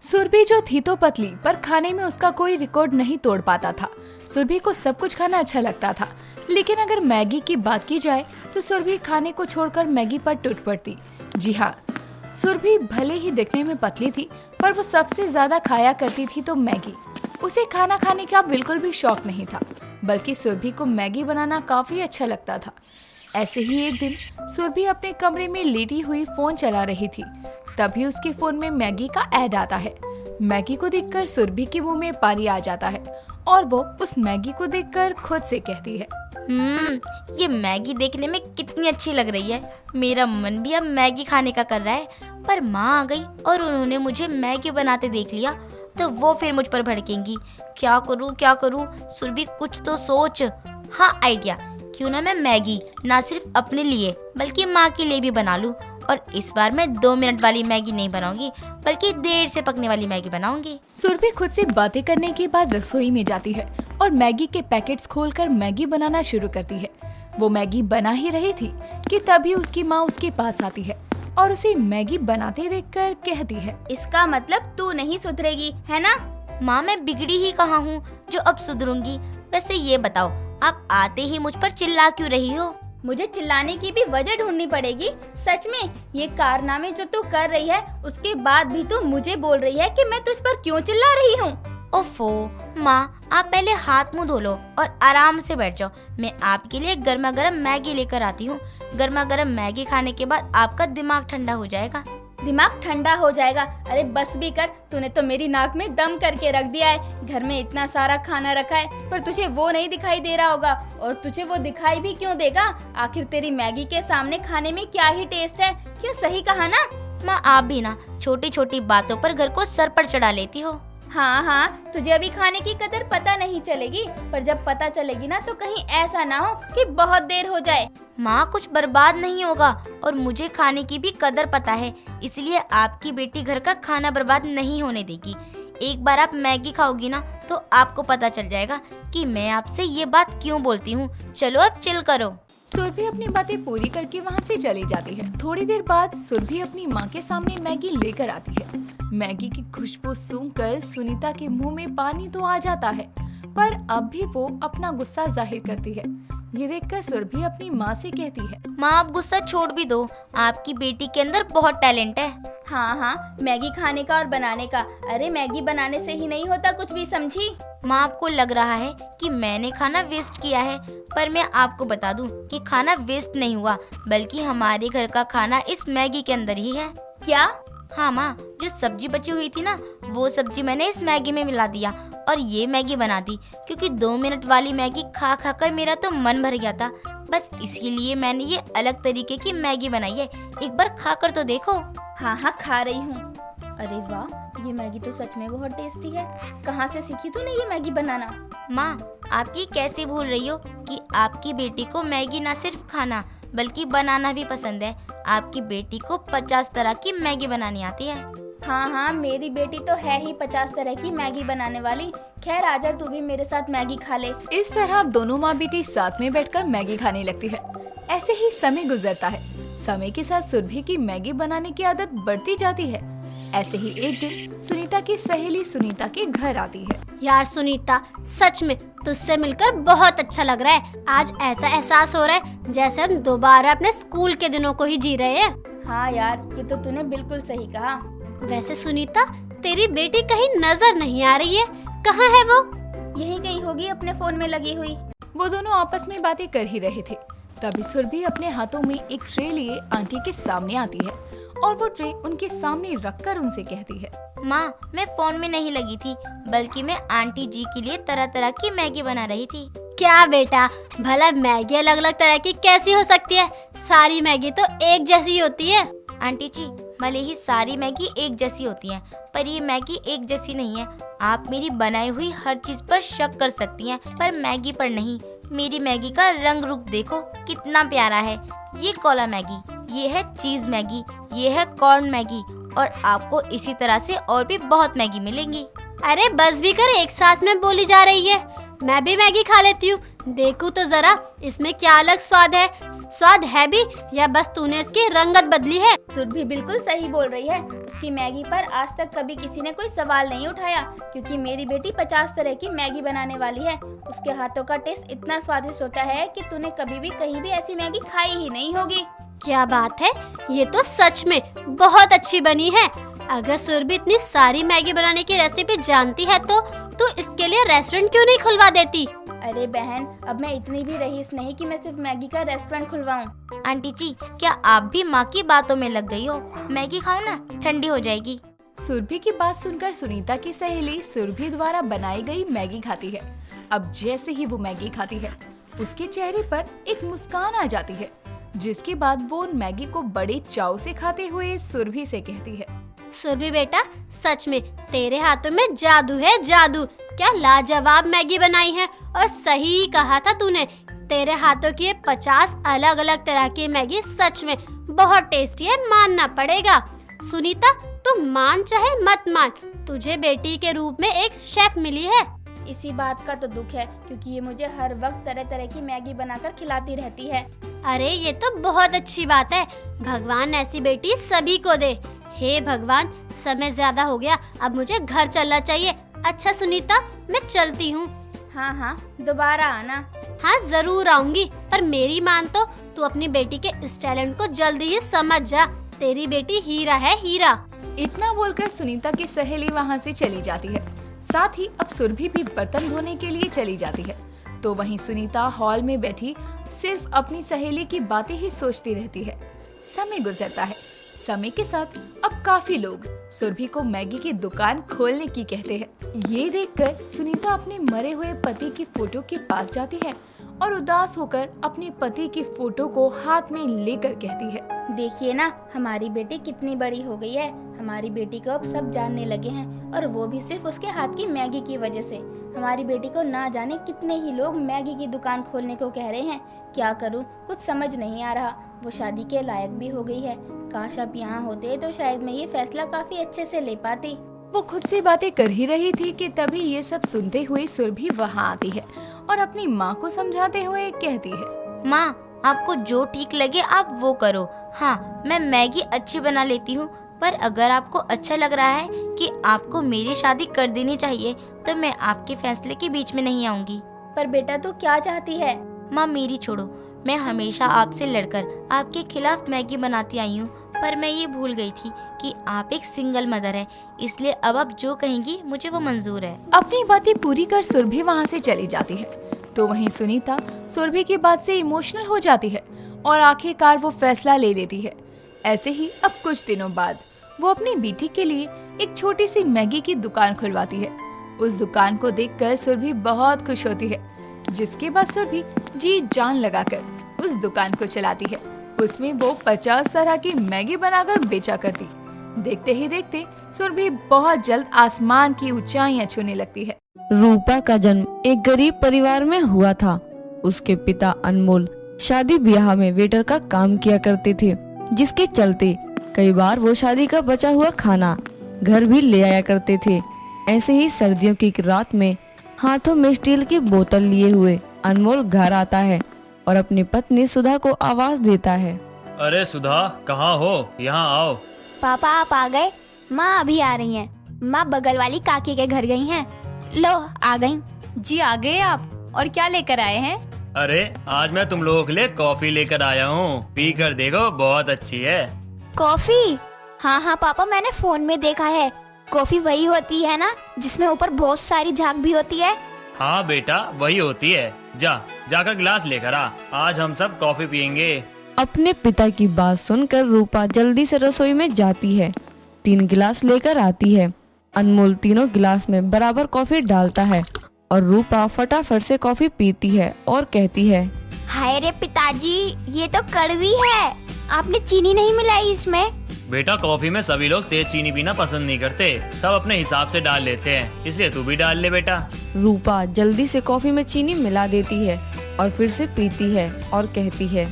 सुरभि जो थी तो पतली, पर खाने में उसका कोई रिकॉर्ड नहीं तोड़ पाता था। सुरभि को सब कुछ खाना अच्छा लगता था, लेकिन अगर मैगी की बात की जाए तो सुरभि खाने को छोड़कर मैगी पर टूट पड़ती। जी हाँ, सुरभि भले ही दिखने में पतली थी, पर वो सबसे ज्यादा खाया करती थी तो मैगी। उसे खाना खाने का बिल्कुल भी शौक नहीं था, बल्कि सुरभि को मैगी बनाना काफी अच्छा लगता था। ऐसे ही एक दिन सुरभि अपने कमरे में लेटी हुई फोन चला रही थी। तभी उसके फोन में मैगी का ऐड आता है। मैगी को देखकर सुरभि के मुंह में पानी आ जाता है और वो उस मैगी को देखकर खुद से कहती है, ये मैगी देखने में कितनी अच्छी लग रही है। मेरा मन भी अब मैगी खाने का कर रहा है। पर माँ आ गई और उन्होंने मुझे मैगी बनाते देख लिया तो वो फिर मुझ पर भड़केंगी। क्या करूँ सुरभि, कुछ तो सोच। हाँ, आइडिया। क्यों ना मैं मैगी ना सिर्फ अपने लिए बल्कि माँ के लिए भी बना लूं। और इस बार मैं 2 मिनट वाली मैगी नहीं बनाऊंगी, बल्कि देर से पकने वाली मैगी बनाऊंगी। सुरभि खुद से बातें करने के बाद रसोई में जाती है और मैगी के पैकेट्स खोलकर मैगी बनाना शुरू करती है। वो मैगी बना ही रही थी कि तभी उसकी माँ उसके पास आती है और उसे मैगी बनाते देखकर कहती है, इसका मतलब तू नहीं सुधरेगी, है ना? माँ, मैं बिगड़ी ही कहाँ हूँ जो अब सुधरूंगी। वैसे ये बताओ, आप आते ही मुझ पर चिल्ला क्यों रही हो? मुझे चिल्लाने की भी वजह ढूंढनी पड़ेगी। सच में ये कारनामे जो तू कर रही है, उसके बाद भी तू मुझे बोल रही है कि मैं तुझ पर क्यों चिल्ला रही हूँ। ओफो माँ, आप पहले हाथ मुंह धो लो और आराम से बैठ जाओ। मैं आपके लिए गर्मा गर्म मैगी लेकर आती हूँ। गर्मा गर्म मैगी खाने के बाद आपका दिमाग ठंडा हो जाएगा। दिमाग ठंडा हो जाएगा? अरे बस भी कर, तूने तो मेरी नाक में दम करके रख दिया है। घर में इतना सारा खाना रखा है, पर तुझे वो नहीं दिखाई दे रहा होगा। और तुझे वो दिखाई भी क्यों देगा? आखिर तेरी मैगी के सामने खाने में क्या ही टेस्ट है। क्यों, सही कहा ना? माँ, आप भी ना छोटी छोटी बातों पर घर को सर पर चढ़ा लेती हो। हाँ, तुझे अभी खाने की कदर पता नहीं चलेगी, पर जब पता चलेगी ना तो कहीं ऐसा ना हो कि बहुत देर हो जाए। माँ, कुछ बर्बाद नहीं होगा और मुझे खाने की भी कदर पता है, इसलिए आपकी बेटी घर का खाना बर्बाद नहीं होने देगी। एक बार आप मैगी खाओगी ना तो आपको पता चल जाएगा कि मैं आपसे ये बात क्यों बोलती हूँ। चलो अब चिल करो। सुरभि अपनी बातें पूरी करके वहाँ से चली जाती है। थोड़ी देर बाद सुरभि अपनी माँ के सामने मैगी लेकर आती है। मैगी की खुशबू सूंघकर सुनीता के मुंह में पानी तो आ जाता है, पर अब भी वो अपना गुस्सा जाहिर करती है। ये देखकर सुरभि अपनी माँ से कहती है, माँ, आप गुस्सा छोड़ भी दो। आपकी बेटी के अंदर बहुत टैलेंट है। हाँ, मैगी खाने का और बनाने का। अरे मैगी बनाने से ही नहीं होता कुछ भी, समझी? माँ, आपको लग रहा है कि मैंने खाना वेस्ट किया है, पर मैं आपको बता दूं कि खाना वेस्ट नहीं हुआ, बल्कि हमारे घर का खाना इस मैगी के अंदर ही है। क्या? हाँ माँ, जो सब्जी बची हुई थी ना, वो सब्जी मैंने इस मैगी में मिला दिया और ये मैगी बना दी, क्योंकि 2 मिनट वाली मैगी खा खा कर मेरा तो मन भर गया था। बस इसीलिए मैंने ये अलग तरीके की मैगी बनाई है। एक बार खा कर तो देखो। हाँ, खा रही हूँ। अरे वाह, ये मैगी तो सच में बहुत टेस्टी है। कहाँ से सीखी तूने ये मैगी बनाना? माँ, आपकी कैसे भूल रही हो कि आपकी बेटी को मैगी ना सिर्फ खाना बल्कि बनाना भी पसंद है। आपकी बेटी को 50 तरह की मैगी बनानी आती है। हाँ, मेरी बेटी तो है ही 50 तरह की मैगी बनाने वाली। खैर, आजा तू भी मेरे साथ मैगी खा ले। इस तरह दोनों माँ बेटी साथ में बैठकर मैगी खाने लगती है। ऐसे ही समय गुजरता है। समय के साथ सुरभि की मैगी बनाने की आदत बढ़ती जाती है। ऐसे ही एक दिन सुनीता की सहेली सुनीता के घर आती है। यार सुनीता, सच में तुझसे मिलकर बहुत अच्छा लग रहा है। आज ऐसा एहसास हो रहा है जैसे हम दोबारा अपने स्कूल के दिनों को ही जी रहे हैं। हाँ यार, ये तो तूने बिल्कुल सही कहा। वैसे सुनीता, तेरी बेटी कहीं नजर नहीं आ रही है, कहाँ है वो? यही कहीं होगी, अपने फोन में लगी हुई। वो दोनों आपस में बातें कर ही रहे थे। तभी सुरभि अपने हाथों में एक ट्रे लिए आंटी के सामने आती है और वो ट्रे उनके सामने रखकर उनसे कहती है, माँ, मैं फोन में नहीं लगी थी, बल्कि मैं आंटी जी के लिए तरह तरह की मैगी बना रही थी। क्या बेटा, भला मैगी अलग अलग तरह की कैसी हो सकती है? सारी मैगी तो एक जैसी होती है। आंटी जी, भले ही सारी मैगी एक जैसी होती है, पर ये मैगी एक जैसी नहीं है। आप मेरी बनाई हुई हर चीज पर शक कर सकती हैं, पर मैगी पर नहीं। मेरी मैगी का रंग रूप देखो कितना प्यारा है। ये कोला मैगी, ये है चीज मैगी, ये है कॉर्न मैगी, और आपको इसी तरह से और भी बहुत मैगी मिलेंगी। अरे बस भी कर, एक सांस में बोली जा रही है। मैं भी मैगी खा लेती हूँ, देखूँ तो जरा इसमें क्या अलग स्वाद है। स्वाद है भी या बस तूने इसकी रंगत बदली है? सुरभि बिल्कुल सही बोल रही है। उसकी मैगी पर आज तक कभी किसी ने कोई सवाल नहीं उठाया, क्योंकि मेरी बेटी 50 तरह की मैगी बनाने वाली है। उसके हाथों का टेस्ट इतना स्वादिष्ट होता है कि तूने कभी भी कहीं भी ऐसी मैगी खाई ही नहीं होगी। क्या बात है, ये तो सच में बहुत अच्छी बनी है। अगर सुरभि इतनी सारी मैगी बनाने की रेसिपी जानती है तो इसके लिए रेस्टोरेंट क्यों नहीं खुलवा देती? अरे बहन, अब मैं इतनी भी रईस नहीं कि मैं सिर्फ मैगी का रेस्टोरेंट खुलवाऊं। आंटी जी, क्या आप भी माँ की बातों में लग गई हो? मैगी खाओ ना, ठंडी हो जाएगी। सुरभि की बात सुनकर सुनीता की सहेली सुरभि द्वारा बनाई गई मैगी खाती है। अब जैसे ही वो मैगी खाती है, उसके चेहरे पर एक मुस्कान आ जाती है, जिसके बाद वो उन मैगी को बड़े चाव से खाते हुए सुरभि से कहती है, सुरभि बेटा, सच में तेरे हाथों में जादू है, जादू। क्या लाजवाब मैगी बनाई है, और सही कहा था तूने। तेरे हाथों की ये 50 अलग अलग तरह की मैगी सच में बहुत टेस्टी है, मानना पड़ेगा। सुनीता, तू मान चाहे मत मान, तुझे बेटी के रूप में एक शेफ मिली है। इसी बात का तो दुख है, क्योंकि ये मुझे हर वक्त तरह तरह की मैगी बनाकर खिलाती रहती है। अरे ये तो बहुत अच्छी बात है, भगवान ऐसी बेटी सभी को दे। हे भगवान, समय ज्यादा हो गया, अब मुझे घर चलना चाहिए। अच्छा सुनीता, मैं चलती हूँ। हाँ हाँ, दोबारा आना। हाँ जरूर आऊंगी, पर मेरी मान तो तू अपनी बेटी के इस टैलेंट को जल्दी ही समझ जा। तेरी बेटी हीरा है, हीरा। इतना बोलकर सुनीता की सहेली वहाँ से चली जाती है। साथ ही अब सुरभि भी बर्तन धोने के लिए चली जाती है। तो वहीं सुनीता हॉल में बैठी सिर्फ अपनी सहेली की बातें ही सोचती रहती है। समय गुजरता है। समय के साथ अब काफी लोग सुरभि को मैगी की दुकान खोलने की कहते हैं। ये देखकर सुनीता अपने मरे हुए पति की फोटो के पास जाती है और उदास होकर अपने पति की फोटो को हाथ में लेकर कहती है, देखिए ना, हमारी बेटी कितनी बड़ी हो गई है। हमारी बेटी को अब सब जानने लगे हैं, और वो भी सिर्फ उसके हाथ की मैगी की वजह से। हमारी बेटी को ना जाने कितने ही लोग मैगी की दुकान खोलने को कह रहे हैं। क्या करूं, कुछ समझ नहीं आ रहा। वो शादी के लायक भी हो गई है। काश आप यहाँ होते तो शायद मैं ये फैसला काफी अच्छे से ले पाती। वो खुद से बातें कर ही रही थी कि तभी ये सब सुनते हुए सुरभि वहाँ आती है और अपनी माँ को समझाते हुए कहती है, माँ, आपको जो ठीक लगे आप वो करो। हाँ, मैं मैगी अच्छी बना लेती हूँ, पर अगर आपको अच्छा लग रहा है कि आपको मेरी शादी कर देनी चाहिए, तो मैं आपके फैसले के बीच में नहीं आऊंगी। पर बेटा, तू क्या चाहती है? माँ मेरी छोड़ो, मैं हमेशा आपसे लड़कर आपके खिलाफ मैगी बनाती आई हूँ, पर मैं ये भूल गई थी कि आप एक सिंगल मदर है, इसलिए अब आप जो कहेंगी मुझे वो मंजूर है। अपनी बातें पूरी कर सुरभि वहाँ से चली जाती है। तो वहीं सुनीता सुरभि की बात से इमोशनल हो जाती है और आखिरकार वो फैसला ले लेती है। ऐसे ही अब कुछ दिनों बाद वो अपनी बेटी के लिए एक छोटी सी मैगी की दुकान खुलवाती है। उस दुकान को देखकर सुरभि बहुत खुश होती है, जिसके बाद सुरभि जी जान लगाकर उस दुकान को चलाती है। उसमें वो 50 तरह की मैगी बनाकर बेचा करती। देखते ही देखते सुरभि बहुत जल्द आसमान की ऊंचाइयां छूने लगती है। रूपा का जन्म एक गरीब परिवार में हुआ था। उसके पिता अनमोल शादी ब्याह में वेटर का काम किया करते थे, जिसके चलते कई बार वो शादी का बचा हुआ खाना घर भी ले आया करते थे। ऐसे ही सर्दियों की एक रात में हाथों में स्टील की बोतल लिए हुए अनमोल घर आता है और अपनी पत्नी सुधा को आवाज देता है, अरे सुधा, कहाँ हो? यहाँ आओ। पापा आप आ गए? माँ अभी आ रही हैं। माँ बगल वाली काकी के घर गई हैं। लो आ गई। जी आ गए आप, और क्या लेकर आए हैं? अरे आज मैं तुम लोगों के लिए कॉफी लेकर आया हूँ, पी कर देखो, बहुत अच्छी है। कॉफी? हाँ हाँ पापा, मैंने फोन में देखा है। कॉफी वही होती है ना जिसमें ऊपर बहुत सारी झाग भी होती है? हाँ बेटा, वही होती है। जाकर गिलास लेकर आ, आज हम सब कॉफी पियेंगे। अपने पिता की बात सुनकर रूपा जल्दी से रसोई में जाती है। 3 गिलास लेकर आती है। अनमोल तीनों गिलास में बराबर कॉफी डालता है और रूपा फटाफट से कॉफी पीती है और कहती है, हाय रे पिताजी, ये तो कड़वी है। आपने चीनी नहीं मिलाई इसमें? बेटा, कॉफी में सभी लोग तेज चीनी पीना पसंद नहीं करते, सब अपने हिसाब से डाल लेते हैं, इसलिए तू भी डाल ले बेटा। रूपा जल्दी से कॉफी में चीनी मिला देती है और फिर से पीती है और कहती है,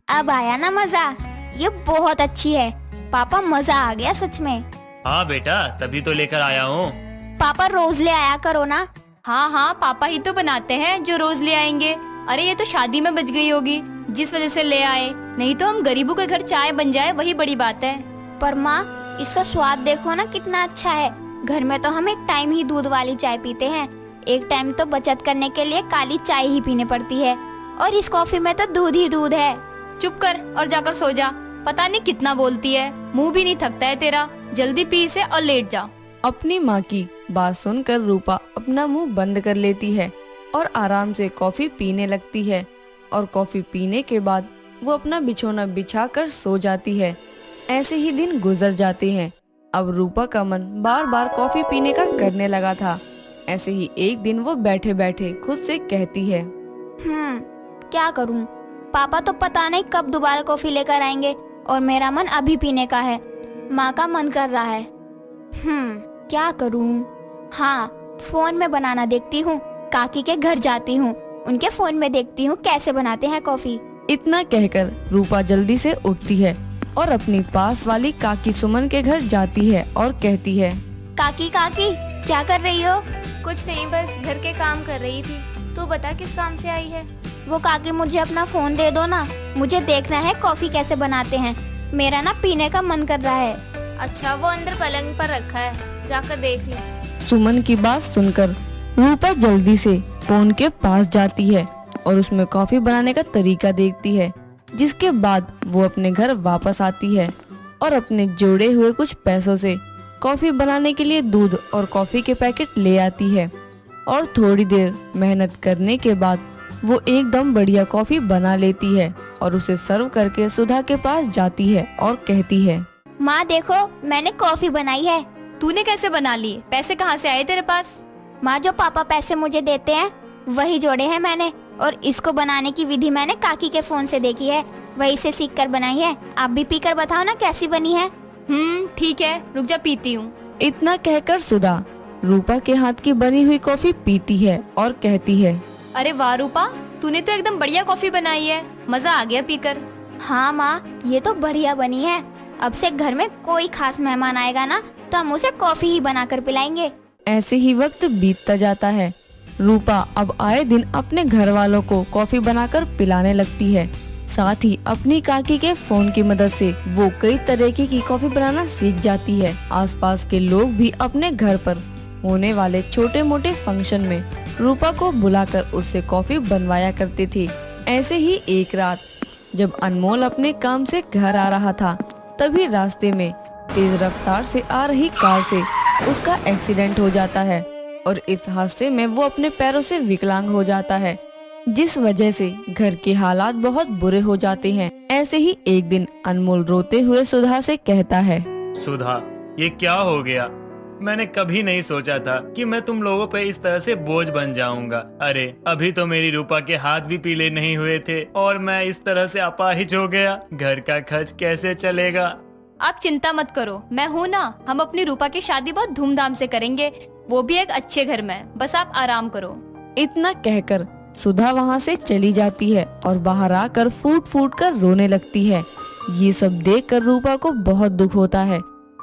अब आया ना मजा, ये बहुत अच्छी है। पापा मजा आ गया सच में। हाँ बेटा, तभी तो लेकर आया हूँ। पापा रोज ले आया करो ना। हाँ हाँ, पापा ही तो बनाते हैं जो रोज ले आएंगे। अरे ये तो शादी में बच गई होगी, जिस वजह से ले आए, नहीं तो हम गरीबों के घर चाय बन जाए वही बड़ी बात है। पर माँ, इसका स्वाद देखो ना कितना अच्छा है। घर में तो हम एक टाइम ही दूध वाली चाय पीते हैं, एक टाइम तो बचत करने के लिए काली चाय ही पीनी पड़ती है, और इस कॉफी में तो दूध ही दूध है। चुप कर और जाकर सो जा। पता नहीं कितना बोलती है, मुंह भी नहीं थकता है तेरा। जल्दी पी इसे और लेट जा। अपनी माँ की बात सुनकर रूपा अपना मुंह बंद कर लेती है और आराम से कॉफी पीने लगती है। और कॉफी पीने के बाद वो अपना बिछौना बिछाकर सो जाती है। ऐसे ही दिन गुजर जाते हैं। अब रूपा का मन बार बार कॉफी पीने का करने लगा था। ऐसे ही एक दिन वो बैठे बैठे खुद से कहती है, क्या करूं? पापा तो पता नहीं कब दोबारा कॉफी लेकर आएंगे और मेरा मन अभी पीने का है। माँ का मन कर रहा है। क्या करूं? हाँ, फोन में बनाना देखती हूँ। काकी के घर जाती हूँ, उनके फोन में देखती हूँ कैसे बनाते हैं कॉफी। इतना कहकर रूपा जल्दी से उठती है और अपनी पास वाली काकी सुमन के घर जाती है और कहती है, काकी काकी, क्या कर रही हो? कुछ नहीं, बस घर के काम कर रही थी। तू बता किस काम से आई है? वो काकी मुझे अपना फोन दे दो ना, मुझे देखना है कॉफी कैसे बनाते हैं। मेरा ना पीने का मन कर रहा है। अच्छा, वो अंदर पलंग पर रखा है, जाकर देख ले। सुमन की बात सुनकर रूपा जल्दी से फोन के पास जाती है और उसमें कॉफी बनाने का तरीका देखती है। जिसके बाद वो अपने घर वापस आती है और अपने जोड़े हुए कुछ पैसों से कॉफी बनाने के लिए दूध और कॉफी के पैकेट ले आती है। और थोड़ी देर मेहनत करने के बाद वो एकदम बढ़िया कॉफी बना लेती है और उसे सर्व करके सुधा के पास जाती है और कहती है, माँ देखो, मैंने कॉफी बनाई है। तूने कैसे बना ली? पैसे कहाँ से आए तेरे पास? माँ, जो पापा पैसे मुझे देते हैं वही जोड़े हैं मैंने, और इसको बनाने की विधि मैंने काकी के फोन से देखी है, वही से सीख कर बनाई है। आप भी पीकर बताओ ना कैसी बनी है। ठीक है, रुक जा, पीती हूँ। इतना कहकर सुधा रूपा के हाथ की बनी हुई कॉफी पीती है और कहती है, अरे वाह रूपा, तूने तो एकदम बढ़िया कॉफी बनाई है, मजा आ गया पीकर। हाँ माँ, ये तो बढ़िया बनी है। अब से घर में कोई खास मेहमान आएगा ना तो हम उसे कॉफी ही बनाकर पिलाएंगे। ऐसे ही वक्त बीतता जाता है। रूपा अब आए दिन अपने घर वालों को कॉफी बनाकर पिलाने लगती है। साथ ही अपनी काकी के फोन की मदद से वो कई तरीके की कॉफी बनाना सीख जाती है। आसपास के लोग भी अपने घर पर होने वाले छोटे मोटे फंक्शन में रूपा को बुलाकर उससे कॉफी बनवाया करते थे। ऐसे ही एक रात जब अनमोल अपने काम से घर आ रहा था, तभी रास्ते में तेज रफ्तार से आ रही कार से उसका एक्सीडेंट हो जाता है और इस हादसे में वो अपने पैरों से विकलांग हो जाता है, जिस वजह से घर के हालात बहुत बुरे हो जाते हैं। ऐसे ही एक दिन अनमोल रोते हुए सुधा से कहता है, सुधा, ये क्या हो गया? मैंने कभी नहीं सोचा था कि मैं तुम लोगों पे इस तरह से बोझ बन जाऊंगा। अरे अभी तो मेरी रूपा के हाथ भी पीले नहीं हुए थे और मैं इस तरह से अपाहिज हो गया। घर का खर्च कैसे चलेगा? आप चिंता मत करो, मैं हूँ ना। हम अपनी रूपा की शादी बहुत धूमधाम से करेंगे, वो भी एक अच्छे घर में। बस आप आराम करो। इतना कहकर सुधा वहाँ से चली जाती है और बाहर आकर फूट फूट कर रोने लगती है। ये सब देखकर रूपा को बहुत दुख होता है,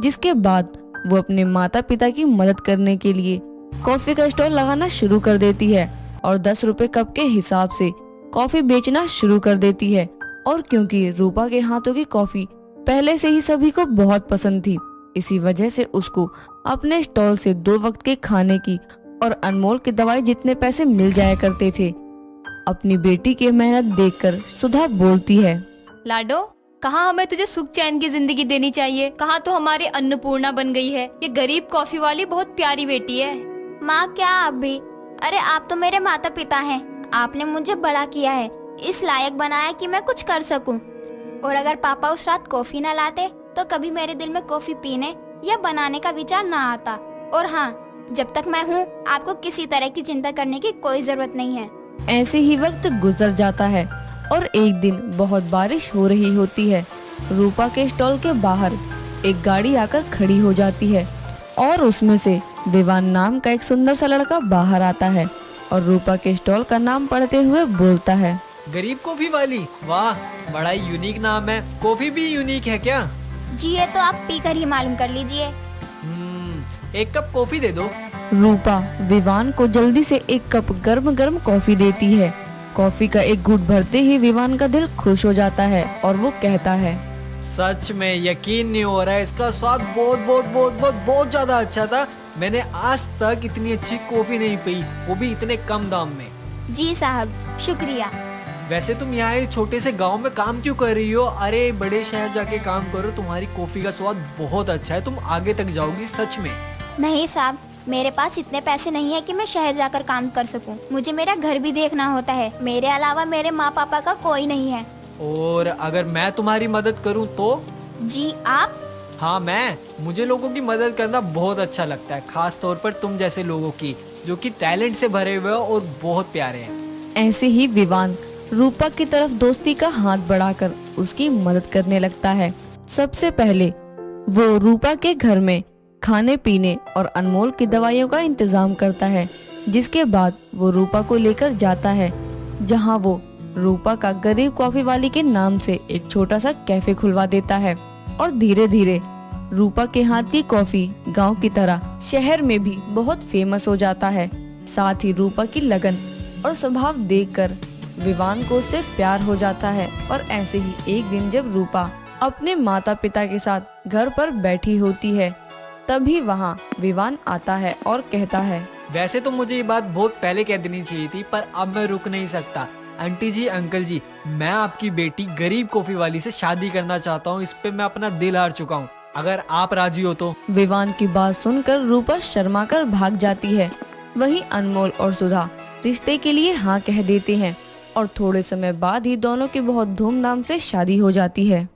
जिसके बाद वो अपने माता पिता की मदद करने के लिए कॉफी का स्टॉल लगाना शुरू कर देती है और 10 रुपए कप के हिसाब से कॉफी बेचना शुरू कर देती है। और क्योंकि रूपा के हाथों की कॉफी पहले से ही सभी को बहुत पसंद थी, इसी वजह से उसको अपने स्टॉल से 2 वक्त के खाने की और अनमोल की दवाई जितने पैसे मिल जाया करते थे। अपनी बेटी की मेहनत देखकर सुधा बोलती है, लाडो, कहाँ हमें तुझे सुख चैन की जिंदगी देनी चाहिए, कहाँ तो हमारी अन्नपूर्णा बन गई है। ये गरीब कॉफी वाली बहुत प्यारी बेटी है। माँ, क्या आप भी? अरे आप तो मेरे माता पिता हैं, आपने मुझे बड़ा किया है, इस लायक बनाया कि मैं कुछ कर सकूं। और अगर पापा उस रात कॉफी न लाते तो कभी मेरे दिल में कॉफी पीने या बनाने का विचार ना आता। और हाँ, जब तक मैं हूँ आपको किसी तरह की चिंता करने की कोई जरूरत नहीं है। ऐसे ही वक्त गुजर जाता है और एक दिन बहुत बारिश हो रही होती है। रूपा के स्टॉल के बाहर एक गाड़ी आकर खड़ी हो जाती है और उसमें से विवान नाम का एक सुंदर सा लड़का बाहर आता है और रूपा के स्टॉल का नाम पढ़ते हुए बोलता है, गरीब कॉफी वाली, वाह, बड़ा ही यूनिक नाम है। कॉफी भी यूनिक है क्या? जी, ये तो आप पीकर ही मालूम कर लीजिए। 1 कप कॉफी दे दो। रूपा विवान को जल्दी से 1 कप गर्म गर्म कॉफी देती है। कॉफी का एक घूंट भरते ही विवान का दिल खुश हो जाता है और वो कहता है, सच में यकीन नहीं हो रहा है, इसका स्वाद बहुत बहुत बहुत बहुत बहुत ज्यादा अच्छा था। मैंने आज तक इतनी अच्छी कॉफी नहीं पी, वो भी इतने कम दाम में। जी साहब, शुक्रिया। वैसे तुम यहाँ एक छोटे से गांव में काम क्यों कर रही हो? अरे बड़े शहर जाके काम करो, तुम्हारी कॉफी का स्वाद बहुत अच्छा है, तुम आगे तक जाओगी सच में। नहीं साहब, मेरे पास इतने पैसे नहीं है कि मैं शहर जाकर काम कर सकूं। मुझे मेरा घर भी देखना होता है, मेरे अलावा मेरे माँ पापा का कोई नहीं है। और अगर मैं तुम्हारी मदद करूँ तो? जी आप? हाँ मुझे लोगों की मदद करना बहुत अच्छा लगता है, खास तौर पर तुम जैसे लोगों की, जो कि टैलेंट से भरे हुए हो और बहुत प्यारे हैं। ऐसे ही विवान रूपा की तरफ दोस्ती का हाथ बढ़ाकर उसकी मदद करने लगता है। सबसे पहले वो रूपा के घर में खाने पीने और अनमोल की दवाइयों का इंतजाम करता है, जिसके बाद वो रूपा को लेकर जाता है, जहां वो रूपा का गरीब कॉफी वाली के नाम से एक छोटा सा कैफे खुलवा देता है। और धीरे धीरे रूपा के हाथ की कॉफी गांव की तरह शहर में भी बहुत फेमस हो जाता है। साथ ही रूपा की लगन और स्वभाव देखकर विवान को उससे प्यार हो जाता है। और ऐसे ही एक दिन जब रूपा अपने माता पिता के साथ घर पर बैठी होती है, तभी वहाँ विवान आता है और कहता है, वैसे तो मुझे ये बात बहुत पहले कह देनी चाहिए थी, पर अब मैं रुक नहीं सकता। आंटी जी, अंकल जी, मैं आपकी बेटी गरीब कॉफी वाली से शादी करना चाहता हूँ, इस पे मैं अपना दिल हार चुका हूँ, अगर आप राजी हो तो। विवान की बात सुनकर रूपा शर्मा कर भाग जाती है। वहीं अनमोल और सुधा रिश्ते के लिए हाँ कह देते हैं और थोड़े समय बाद ही दोनों की बहुत धूमधाम से शादी हो जाती है।